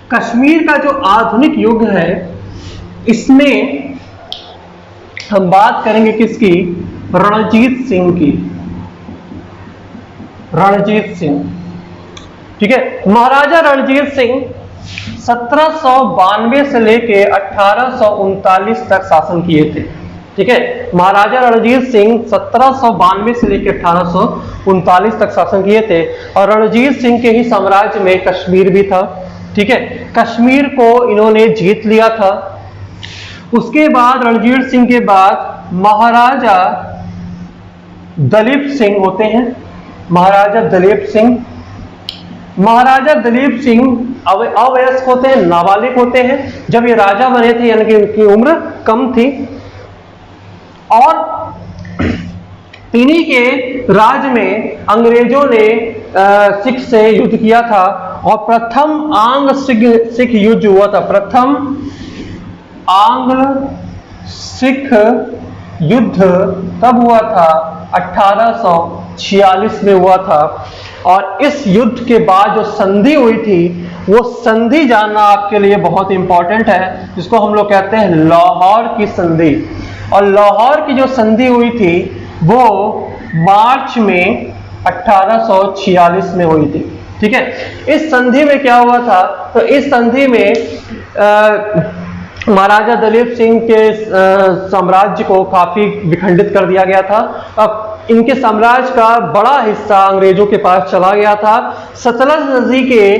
कश्मीर का जो आधुनिक युग है, इसमें हम बात करेंगे किसकी? रणजीत सिंह की। रणजीत सिंह, ठीक है। महाराजा रणजीत सिंह 1792 से लेके 1839 तक शासन किए थे, ठीक है। महाराजा रणजीत सिंह 1792 से लेकर 1839 तक शासन किए थे और रणजीत सिंह के ही साम्राज्य में कश्मीर भी था, ठीक है। कश्मीर को इन्होंने जीत लिया था। उसके बाद रणजीत सिंह के बाद महाराजा दलीप सिंह होते हैं। महाराजा दलीप सिंह, महाराजा दलीप सिंह अवयस्क होते हैं, नाबालिग होते हैं जब ये राजा बने थे, यानी कि उनकी उम्र कम थी। और इन्हीं के राज में अंग्रेजों ने सिख से युद्ध किया था और प्रथम आंग्ल सिख युद्ध हुआ था। प्रथम आंग्ल सिख युद्ध तब हुआ था 1846 में हुआ था। और इस युद्ध के बाद जो संधि हुई थी, वो संधि जानना आपके लिए बहुत इंपॉर्टेंट है, जिसको हम लोग कहते हैं लाहौर की संधि। और लाहौर की जो संधि हुई थी वो मार्च में 1846 में हुई थी, ठीक है। इस संधि में क्या हुआ था? तो इस संधि में महाराजा दलीप सिंह के साम्राज्य को काफी विखंडित कर दिया गया था। अब इनके साम्राज्य का बड़ा हिस्सा अंग्रेजों के पास चला गया था। सतलज नदी के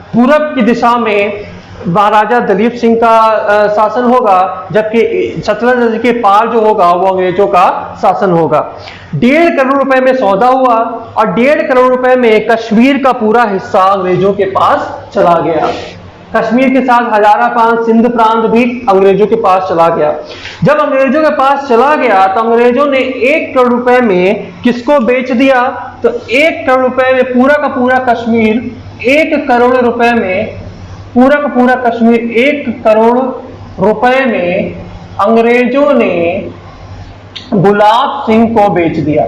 पूरब की दिशा में महाराजा दलीप सिंह का शासन होगा, जबकि सतलज नदी के पार जो होगा वो अंग्रेजों का शासन होगा। 1.5 करोड़ रुपए में सौदा हुआ और 1.5 करोड़ रुपए में कश्मीर का पूरा हिस्सा अंग्रेजों के पास चला गया। कश्मीर के साथ हजारा प्रांत, सिंध प्रांत भी अंग्रेजों के पास चला गया। जब अंग्रेजों के पास चला गया तो अंग्रेजों ने 1 करोड़ रुपए में किसको बेच दिया? तो 1 करोड़ रुपए में पूरा का पूरा कश्मीर, 1 करोड़ रुपए में पूरा का पूरा कश्मीर 1 करोड़ रुपए में अंग्रेजों ने गुलाब सिंह को बेच दिया।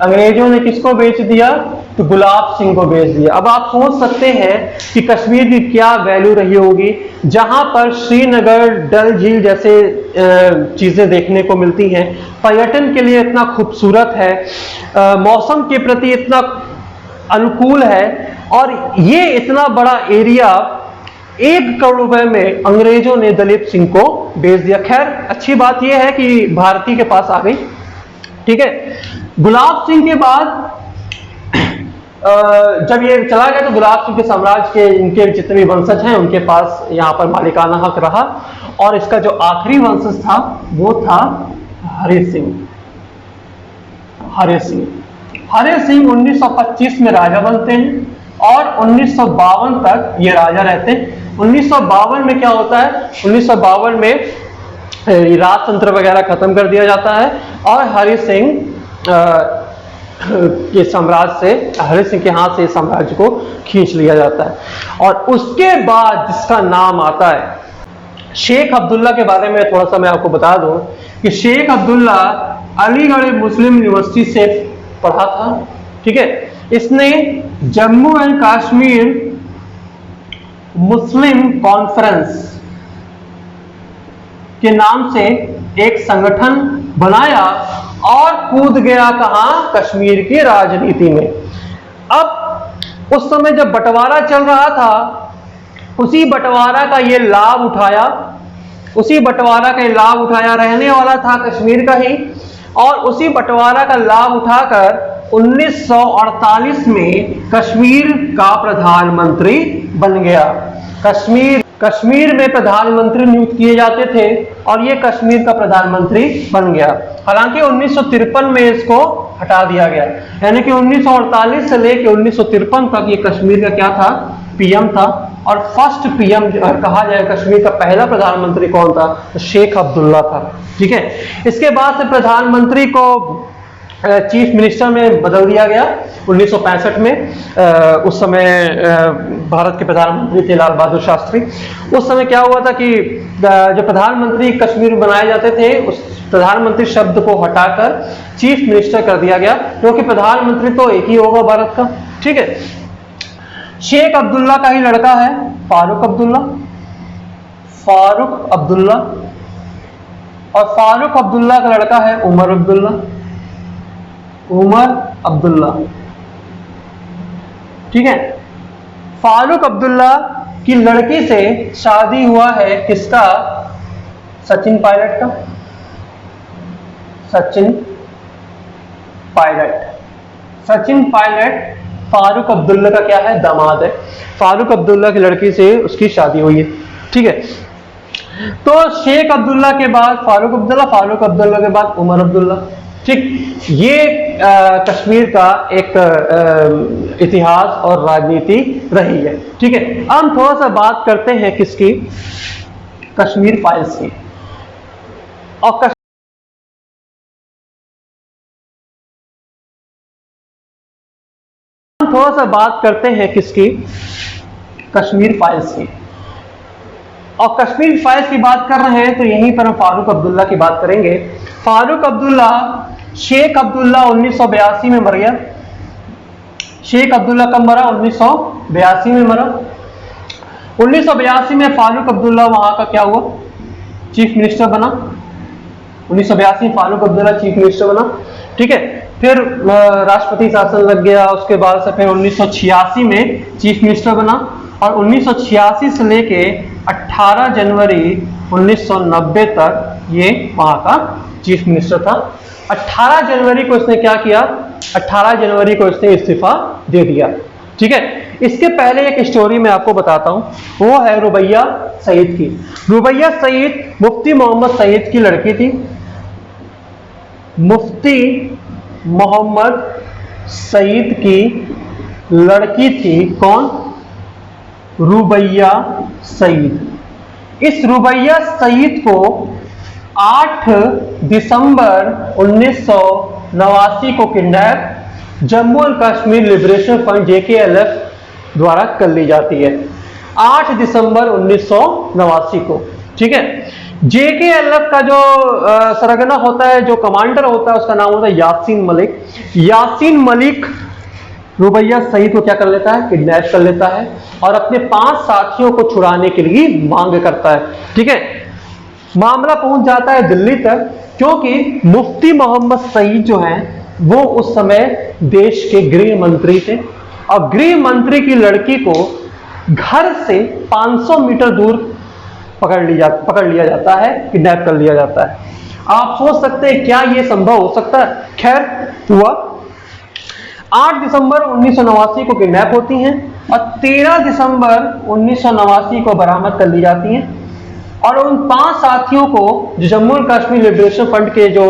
अंग्रेजों ने किसको बेच दिया? तो गुलाब सिंह को बेच दिया। अब आप सोच सकते हैं कि कश्मीर की क्या वैल्यू रही होगी, जहां पर श्रीनगर, डल झील जैसे चीजें देखने को मिलती हैं, पर्यटन के लिए इतना खूबसूरत है, मौसम के प्रति इतना अनुकूल है, और ये इतना बड़ा एरिया 1 करोड़ रुपए में अंग्रेजों ने दलीप सिंह को बेच दिया। खैर, अच्छी बात यह है कि भारतीय के पास आ गई, ठीक है। गुलाब सिंह के बाद जब ये चला गया तो गुलाब सिंह के साम्राज्य के इनके जितने भी वंशज हैं उनके पास यहाँ पर मालिकाना हक रहा। और इसका जो आखिरी वंशज था वो था हरि सिंह। हरि सिंह 1925 में राजा बनते हैं और 1952 तक ये राजा रहते हैं। 1952 में क्या होता है? 1952 में राजतंत्र वगैरह खत्म कर दिया जाता है और हरि सिंह के साम्राज्य से, हरि सिंह के हाथ से इस साम्राज्य को खींच लिया जाता है। और उसके बाद जिसका नाम आता है शेख अब्दुल्ला के बारे में थोड़ा सा मैं आपको बता दूं कि शेख अब्दुल्ला अलीगढ़ मुस्लिम यूनिवर्सिटी से पढ़ा था, ठीक है। इसने Jammu and Kashmir Muslim conference के नाम से एक संगठन बनाया और कूद गया कहां? कश्मीर की राजनीति में। अब उस समय जब बंटवारा चल रहा था, उसी बंटवारा का ये लाभ उठाया, रहने वाला था कश्मीर का ही, और उसी बंटवारा का लाभ उठाकर 1948 में कश्मीर का प्रधानमंत्री बन गया। कश्मीर में प्रधानमंत्री नियुक्त किए जाते थे और ये कश्मीर का प्रधानमंत्री बन गया। हालांकि 1953 में इसको हटा दिया गया, यानी कि 1948 से लेकर 1953 तक ये कश्मीर का क्या था? पीएम था। और फर्स्ट पीएम कहा जाए कश्मीर का पहला प्रधानमंत्री कौन था? तो शेख अब्दुल्ला था, ठीक है। इसके बाद से प्रधानमंत्री को चीफ मिनिस्टर में बदल दिया गया 1965 में। उस समय भारत के प्रधानमंत्री थे लाल बहादुर शास्त्री। उस समय क्या हुआ था कि जो प्रधानमंत्री कश्मीर में बनाए जाते थे, उस प्रधानमंत्री शब्द को हटाकर चीफ मिनिस्टर कर दिया गया, क्योंकि प्रधानमंत्री तो एक ही होगा भारत का, ठीक है। शेख अब्दुल्ला का ही लड़का है फारूक अब्दुल्ला, फारूक अब्दुल्ला, और फारूक अब्दुल्ला का लड़का है उमर अब्दुल्ला, उमर अब्दुल्ला। ठीक है, फारूक अब्दुल्ला की लड़की से शादी हुआ है किसका? सचिन पायलट का, सचिन पायलट। सचिन पायलट फारूक अब्दुल्ला का क्या है? दामाद है। फारूक अब्दुल्ला की लड़की से उसकी शादी हुई है। ठीक है, तो शेख अब्दुल्ला के बाद फारूक अब्दुल्ला, फारूक अब्दुल्ला के बाद उमर अब्दुल्ला। ठीक, ये कश्मीर का एक इतिहास और राजनीति रही है। ठीक है, अब हम थोड़ा सा बात करते हैं किसकी? कश्मीर फाइल्स की। और थोड़ा सा बात करते हैं किसकी? कश्मीर फाइल्स की। और कश्मीर फाइल्स की बात कर रहे हैं तो यहीं पर हम फारूक अब्दुल्ला की बात करेंगे। फारूक अब्दुल्ला, शेख अब्दुल्ला 1982 में मर गया। शेख अब्दुल्ला कब मरा? 1982 में मरा। 1982 में फारूक अब्दुल्ला वहां का क्या हुआ? चीफ मिनिस्टर बना। 1982 में फारूक अब्दुल्ला चीफ मिनिस्टर बना। ठीक है, फिर राष्ट्रपति शासन लग गया, उसके बाद से फिर 1986 में चीफ मिनिस्टर बना, और 1986 से लेके 18 जनवरी 1990 तक ये वहां का चीफ मिनिस्टर था। 18 जनवरी को इसने क्या किया? 18 जनवरी को इसने इस्तीफा दे दिया। ठीक है, इसके पहले एक स्टोरी मैं आपको बताता हूं, वो है रुबैया सईद की। रुबैया सईद मुफ्ती मोहम्मद सईद की लड़की थी। मुफ्ती मोहम्मद सईद की लड़की थी। कौन? रुबैया सईद। इस रुबैया सईद को 8 दिसंबर 1989 को kidnap Jammu and Kashmir liberation front JKLF द्वारा कर ली जाती है। 8 दिसंबर 1989 को। ठीक है, JKLF का जो सरगना होता है, जो कमांडर होता है, उसका नाम होता है यासीन मलिक। यासीन मलिक रुबैया सईद को क्या कर लेता है? किडनैप कर लेता है और अपने 5 साथियों को छुड़ाने के लिए मांग करता है। ठीक है, मामला पहुंच जाता है दिल्ली तक, क्योंकि मुफ्ती मोहम्मद सईद जो हैं वो उस समय देश के गृह मंत्री थे, और गृह मंत्री की लड़की को घर से 500 मीटर दूर पकड़ लिया जाता है, किडनैप कर लिया जाता है। आप सोच सकते हैं क्या यह संभव हो सकता है? खैर, हुआ। 8 दिसंबर 1989 को किडनैप होती हैं और 13 दिसंबर 1989 को बरामद कर ली जाती हैं, और उन 5 साथियों को, जो Jammu and Kashmir liberation front के जो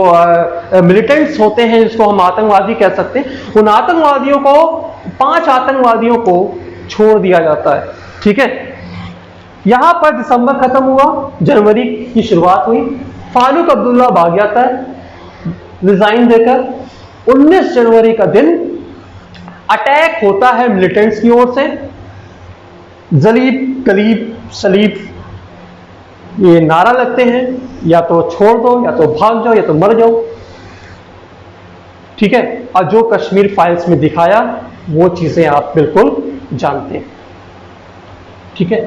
मिलिटेंट्स होते हैं, जिसको हम आतंकवादी कह सकते हैं, उन आतंकवादियों को, 5 आतंकवादियों को छोड़ दिया जाता है। ठीक है, यहां पर दिसंबर खत्म हुआ, जनवरी की शुरुआत हुई। फारूक अब्दुल्ला भाग जाता है रिजाइन देकर। 19 जनवरी का दिन अटैक होता है मिलिटेंट्स की ओर से। जलीब कलीब सलीब ये नारा लगते हैं, या तो छोड़ दो, या तो भाग जाओ, या तो मर जाओ। ठीक है, और जो कश्मीर फाइल्स में दिखाया वो चीजें आप बिल्कुल जानते हैं। ठीक है,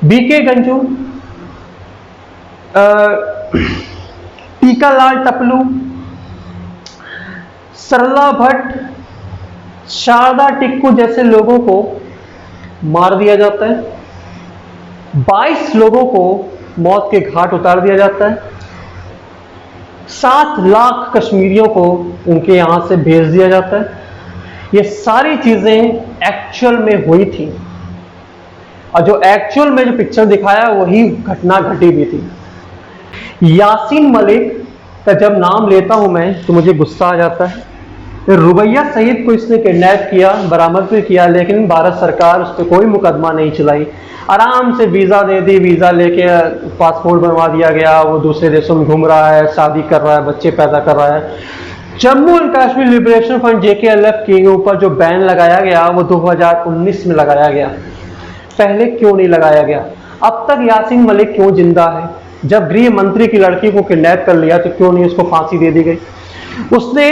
BK गंजू, टीकालाल टपलू, सरला भट्ट, शारदा टिक्कू जैसे लोगों को मार दिया जाता है। 22 लोगों को मौत के घाट उतार दिया जाता है। 7 लाख कश्मीरियों को उनके यहां से भेज दिया जाता है। ये सारी चीजें एक्चुअल में हुई थी, और जो एक्चुअल में जो पिक्चर दिखाया वही घटना घटी भी थी। यासीन मलिक का जब नाम लेता हूं मैं तो मुझे गुस्सा आ जाता है। रुबैया सईद को इसने किडनैप किया, बरामद भी किया, लेकिन भारत सरकार उस पर कोई मुकदमा नहीं चलाई। आराम से वीज़ा दे दी, वीज़ा लेके पासपोर्ट बनवा दिया गया, वो दूसरे देशों में घूम रहा है, शादी कर रहा है, बच्चे पैदा कर रहा है। Jammu and Kashmir liberation front JKLF के ऊपर जो बैन लगाया गया वो 2019 में लगाया गया। पहले क्यों नहीं लगाया गया? अब तक यासीन मलिक क्यों जिंदा है? जब गृह मंत्री की लड़की को किडनैप कर लिया तो क्यों नहीं उसको फांसी दे दी गई? उसने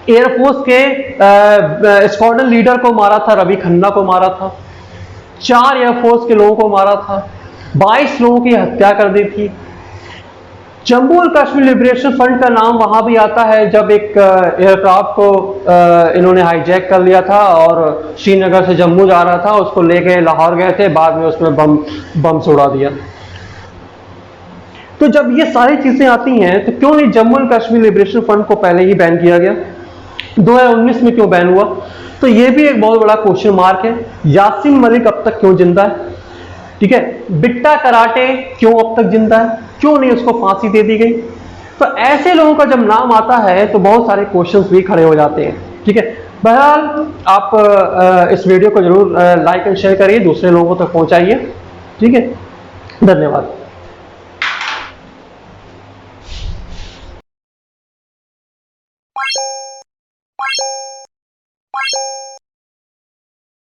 एयरफोर्स के स्क्वाड्रन लीडर को मारा था, रवि खन्ना को मारा था, 4 एयरफोर्स के लोगों को मारा था, 22 लोगों की हत्या कर दी थी। जम्मू और कश्मीर लिबरेशन फ्रंट का नाम वहां भी आता है जब एक एयरक्राफ्ट को इन्होंने हाईजैक कर लिया था और श्रीनगर से जम्मू जा रहा था, उसको लेके लाहौर गए थे, बाद में उसमें बम उड़ा दिया। तो जब ये सारी चीजें आती हैं तो क्यों नहीं Jammu and Kashmir liberation front को पहले ही बैन किया गया, 2019 में क्यों बैन हुआ? तो ये भी एक बहुत बड़ा क्वेश्चन मार्क है। यासीन मलिक अब तक क्यों जिंदा है? ठीक है, बिट्टा कराटे क्यों अब तक जिंदा है, क्यों नहीं उसको फांसी दे दी गई? तो ऐसे लोगों का जब नाम आता है तो बहुत सारे क्वेश्चंस भी खड़े हो जाते हैं। ठीक है, बहरहाल आप इस वीडियो को जरूर लाइक एंड शेयर करिए, दूसरे लोगों तक पहुंचाइए। ठीक है, धन्यवाद।